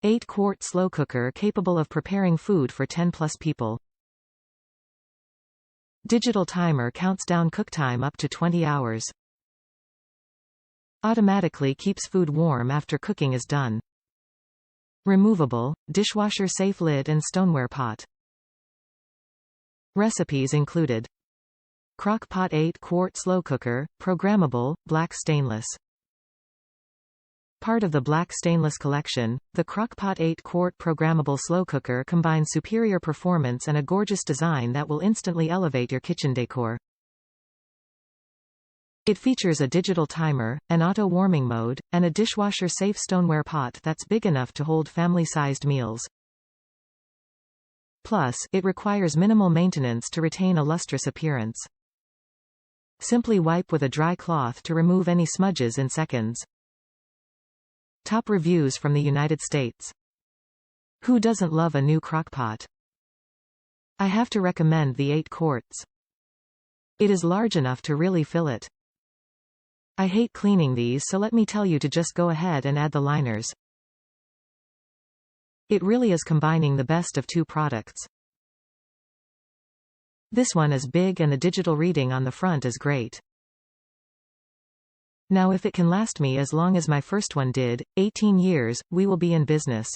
8-quart slow cooker capable of preparing food for 10+ people. Digital timer counts down cook time up to 20 hours. Automatically keeps food warm after cooking is done. Removable, dishwasher-safe lid and stoneware pot. Recipes included. Crock-Pot 8-quart slow cooker, programmable, black stainless. Part of the black stainless collection, the Crock-Pot 8-quart programmable slow cooker combines superior performance and a gorgeous design that will instantly elevate your kitchen decor. It features a digital timer, an auto-warming mode, and a dishwasher-safe stoneware pot that's big enough to hold family-sized meals. Plus, it requires minimal maintenance to retain a lustrous appearance. Simply wipe with a dry cloth to remove any smudges in seconds. Top reviews from the United States. Who doesn't love a new Crock-Pot? I have to recommend the 8 quarts. It is large enough to really fill it. I hate cleaning these, so let me tell you to just go ahead and add the liners. It really is combining the best of two products. This one is big and the digital reading on the front is great. Now if it can last me as long as my first one did, 18 years, we will be in business.